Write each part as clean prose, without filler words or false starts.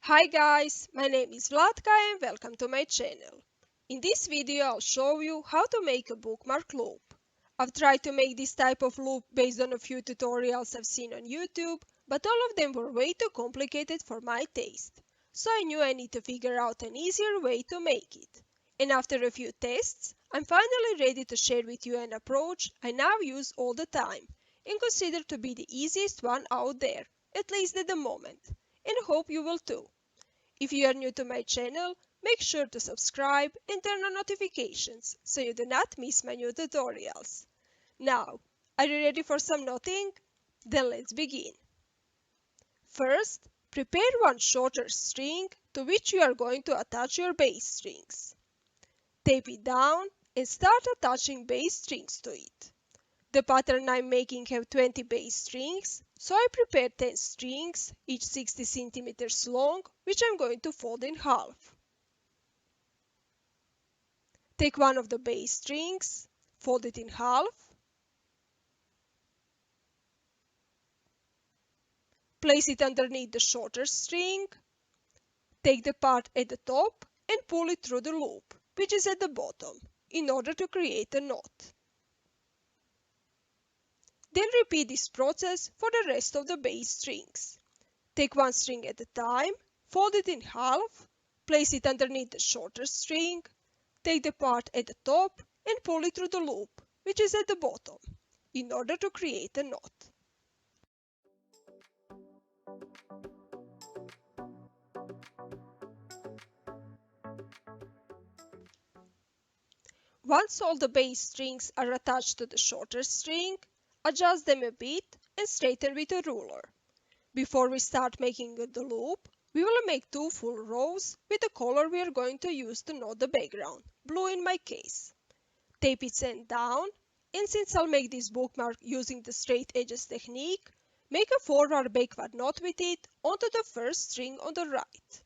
Hi guys, my name is Vlatka and welcome to my channel. In this video I'll show you how to make a bookmark loop. I've tried to make this type of loop based on a few tutorials I've seen on YouTube, but all of them were way too complicated for my taste. So I knew I need to figure out an easier way to make it. And after a few tests, I'm finally ready to share with you an approach I now use all the time and consider to be the easiest one out there, at least at the moment, and hope you will too. If you are new to my channel, make sure to subscribe and turn on notifications so you do not miss my new tutorials. Now, are you ready for some knotting? Then let's begin. First, prepare one shorter string to which you are going to attach your bass strings. Tape it down and start attaching bass strings to it. The pattern I'm making have 20 bass strings, so I prepared 10 strings, each 60 centimeters long, which I'm going to fold in half. Take one of the bass strings, fold it in half, place it underneath the shorter string, take the part at the top and pull it through the loop, which is at the bottom, in order to create a knot. Then repeat this process for the rest of the bass strings. Take one string at a time, fold it in half, place it underneath the shorter string, take the part at the top and pull it through the loop, which is at the bottom, in order to create a knot. Once all the bass strings are attached to the shorter string, adjust them a bit and straighten with a ruler. Before we start making the loop, we will make 2 full rows with the color we are going to use to knot the background, blue in my case. Tape its end down, and since I'll make this bookmark using the straight edges technique, make a forward-backward knot with it onto the first string on the right.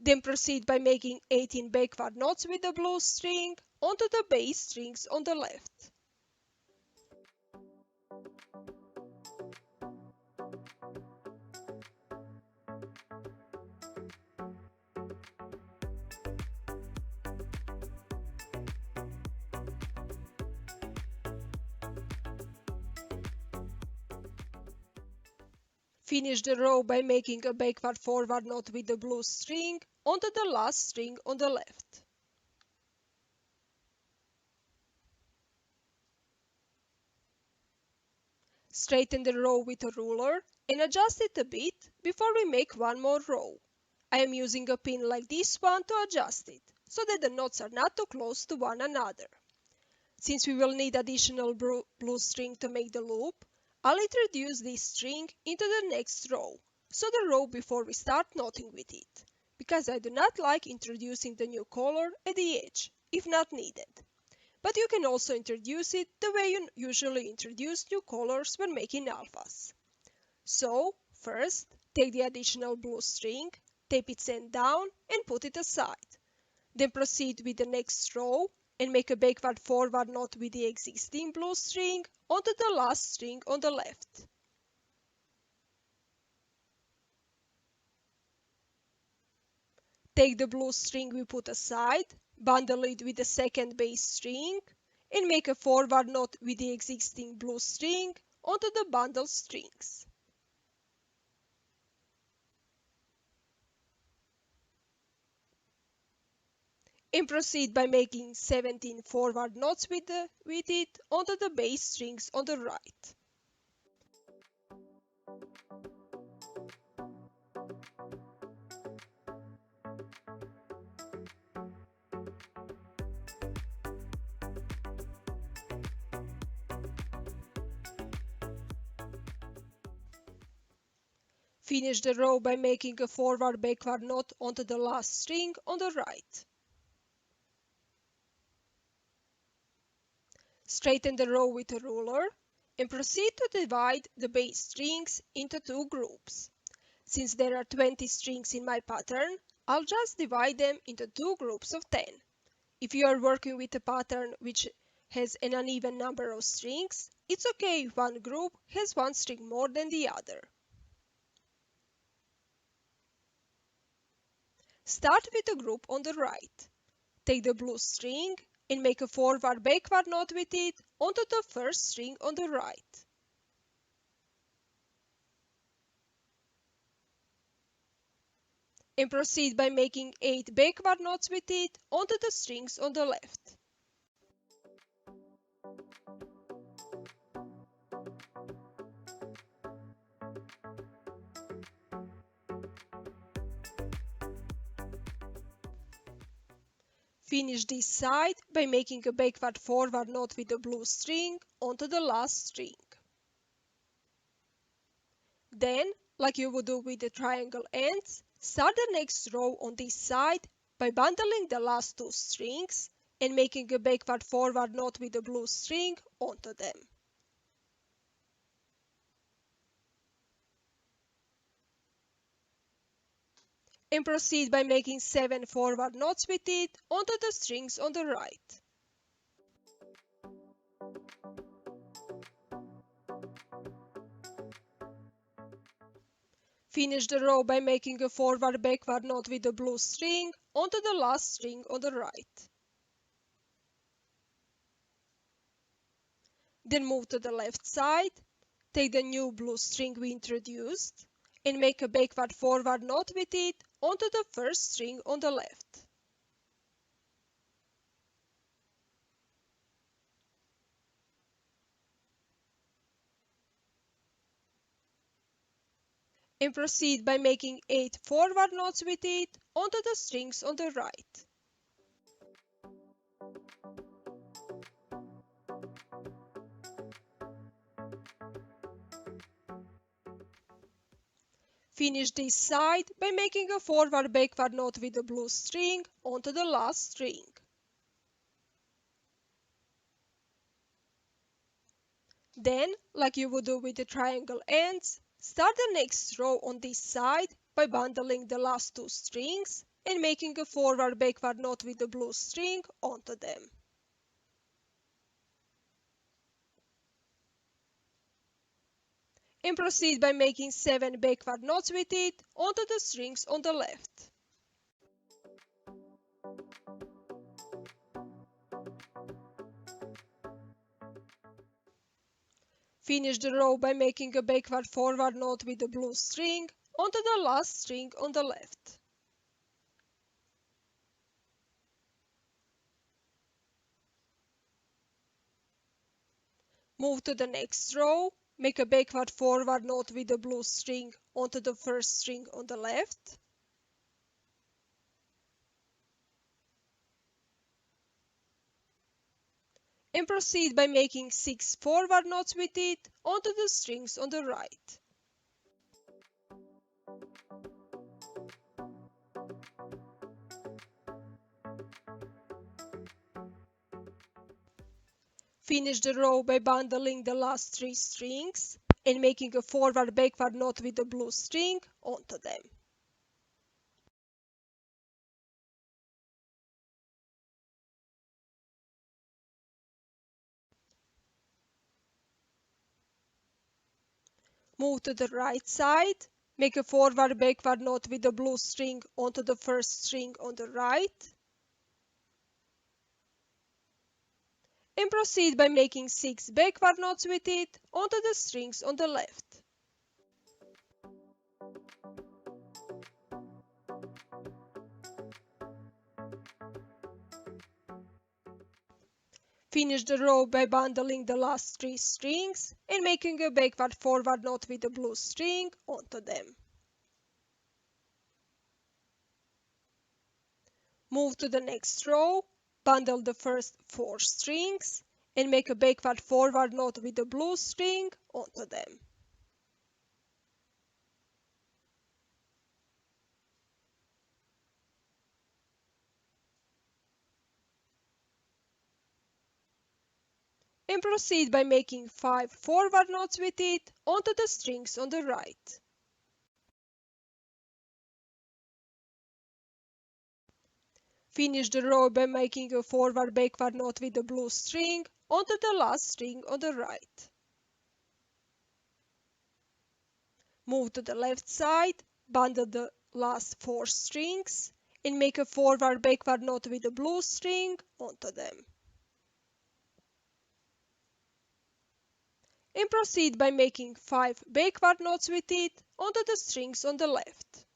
Then proceed by making 18 backward knots with the blue string onto the bass strings on the left. Finish the row by making a backward-forward knot with the blue string onto the last string on the left. Straighten the row with a ruler and adjust it a bit before we make one more row. I am using a pin like this one to adjust it, so that the knots are not too close to one another. Since we will need additional blue string to make the loop, I'll introduce this string into the next row, so the row before we start knotting with it, because I do not like introducing the new color at the edge, if not needed. But you can also introduce it the way you usually introduce new colors when making alphas. So, first, take the additional blue string, tape its end down and put it aside. Then proceed with the next row and make a backward-forward knot with the existing blue string onto the last string on the left. Take the blue string we put aside, bundle it with the second bass string, and make a forward knot with the existing blue string onto the bundled strings. And proceed by making 17 forward knots with it onto the bass strings on the right. Finish the row by making a forward-backward knot onto the last string on the right. Straighten the row with a ruler and proceed to divide the bass strings into 2 groups. Since there are 20 strings in my pattern, I'll just divide them into 2 groups of 10. If you are working with a pattern which has an uneven number of strings, it's okay if one group has one string more than the other. Start with a group on the right. Take the blue string and make a forward-backward knot with it onto the first string on the right. And proceed by making 8 backward knots with it onto the strings on the left. Finish this side by making a backward-forward knot with the blue string onto the last string. Then, like you would do with the triangle ends, start the next row on this side by bundling the last 2 strings and making a backward-forward knot with the blue string onto them. And proceed by making 7 forward knots with it onto the strings on the right. Finish the row by making a forward-backward knot with the blue string onto the last string on the right. Then move to the left side, take the new blue string we introduced, and make a backward-forward knot with it onto the first string on the left. And proceed by making 8 forward knots with it onto the strings on the right. Finish this side by making a forward-backward knot with the blue string onto the last string. Then, like you would do with the triangle ends, start the next row on this side by bundling the last 2 strings and making a forward-backward knot with the blue string onto them. And proceed by making 7 backward knots with it onto the strings on the left. Finish the row by making a backward-forward knot with the blue string onto the last string on the left. Move to the next row, make a backward-forward knot with the blue string onto the first string on the left. And proceed by making 6 forward knots with it onto the strings on the right. Finish the row by bundling the last 3 strings and making a forward-backward knot with the blue string onto them. Move to the right side, make a forward-backward knot with the blue string onto the first string on the right. And proceed by making 6 backward knots with it onto the strings on the left. Finish the row by bundling the last 3 strings and making a backward-forward knot with the blue string onto them. Move to the next row, bundle the first 4 strings and make a backward-forward knot with the blue string onto them. And proceed by making 5 forward knots with it onto the strings on the right. Finish the row by making a forward-backward knot with the blue string onto the last string on the right. Move to the left side, bundle the last 4 strings, and make a forward-backward knot with the blue string onto them. And proceed by making 5 backward knots with it onto the strings on the left.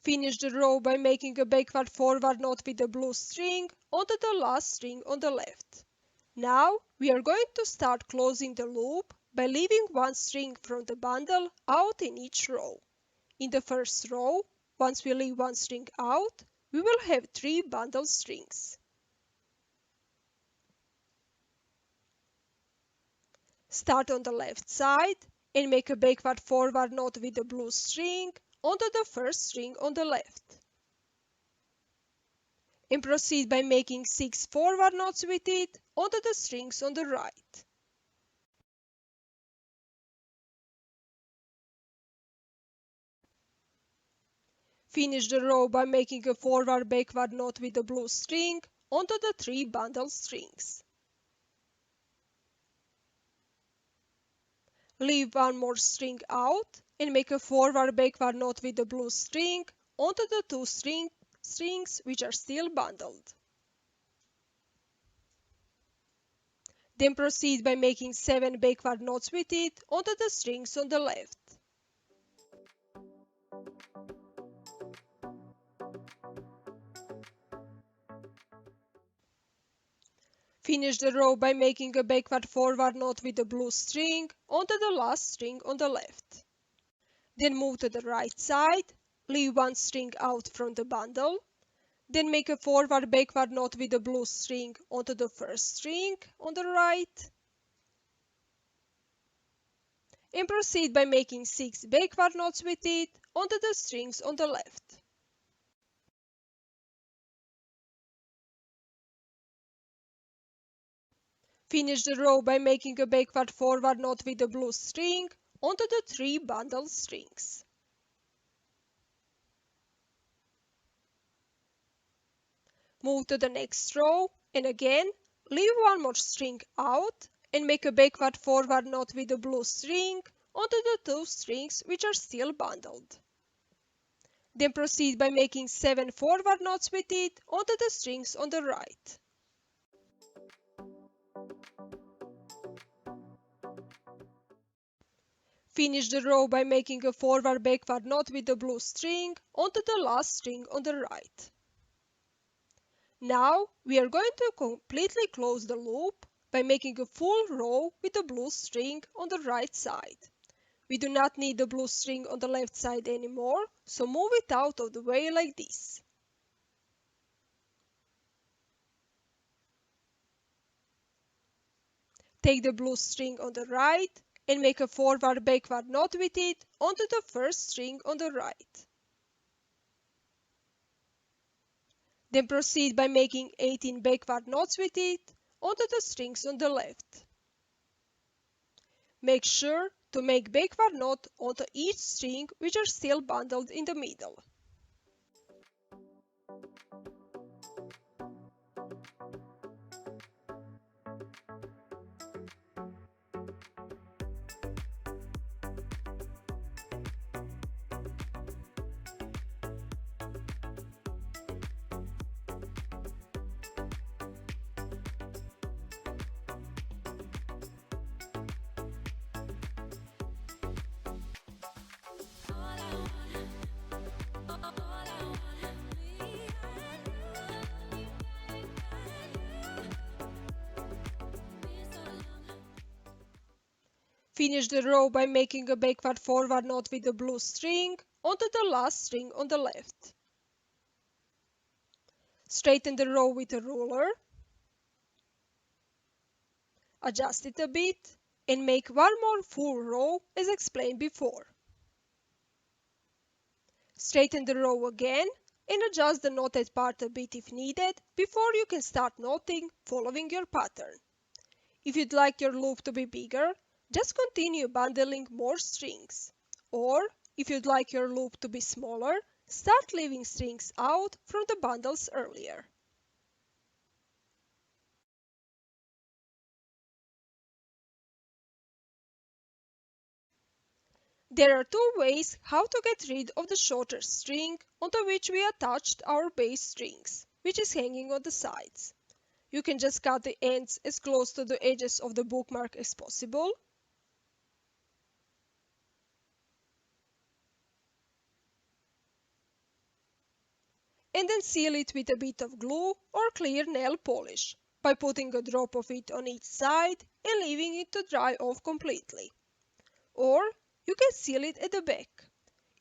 Finish the row by making a backward forward knot with the blue string onto the last string on the left. Now we are going to start closing the loop by leaving one string from the bundle out in each row. In the first row, once we leave one string out, we will have 3 bundle strings. Start on the left side and make a backward forward knot with the blue string onto the first string on the left. And proceed by making 6 forward knots with it onto the strings on the right. Finish the row by making a forward-backward knot with the blue string onto the 3 bundle strings. Leave one more string out and make a forward-backward knot with the blue string onto the 2 strings which are still bundled. Then proceed by making 7 backward knots with it onto the strings on the left. Finish the row by making a backward forward knot with the blue string onto the last string on the left. Then move to the right side, leave one string out from the bundle, then make a forward backward knot with the blue string onto the first string on the right, and proceed by making 6 backward knots with it onto the strings on the left. Finish the row by making a backward forward knot with the blue string onto the 3 bundle strings. Move to the next row and again leave one more string out and make a backward forward knot with the blue string onto the 2 strings which are still bundled. Then proceed by making 7 forward knots with it onto the strings on the right. Finish the row by making a forward backward knot with the blue string onto the last string on the right. Now we are going to completely close the loop by making a full row with the blue string on the right side. We do not need the blue string on the left side anymore, so move it out of the way like this. Take the blue string on the right and make a forward backward knot with it onto the first string on the right. Then proceed by making 18 backward knots with it onto the strings on the left. Make sure to make backward knot onto each string which are still bundled in the middle. Finish the row by making a backward forward knot with the blue string onto the last string on the left. Straighten the row with a ruler, adjust it a bit, and make one more full row as explained before. Straighten the row again and adjust the knotted part a bit if needed before you can start knotting following your pattern. If you'd like your loop to be bigger, just continue bundling more strings. Or If you'd like your loop to be smaller, start leaving strings out from the bundles earlier. There are two ways how to get rid of the shorter string onto which we attached our base strings, which is hanging on the sides. You can just cut the ends as close to the edges of the bookmark as possible. And then seal it with a bit of glue or clear nail polish by putting a drop of it on each side and leaving it to dry off completely. Or you can seal it at the back.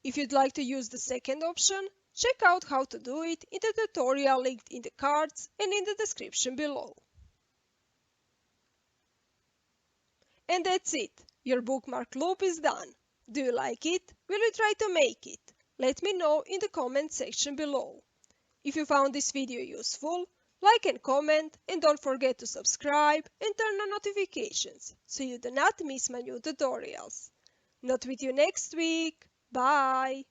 If you'd like to use the second option, check out how to do it in the tutorial linked in the cards and in the description below. And that's it. Your bookmark loop is done. Do you like it? Will you try to make it? Let me know in the comment section below. If you found this video useful, like and comment, and don't forget to subscribe and turn on notifications so you do not miss my new tutorials. Not with you next week. Bye!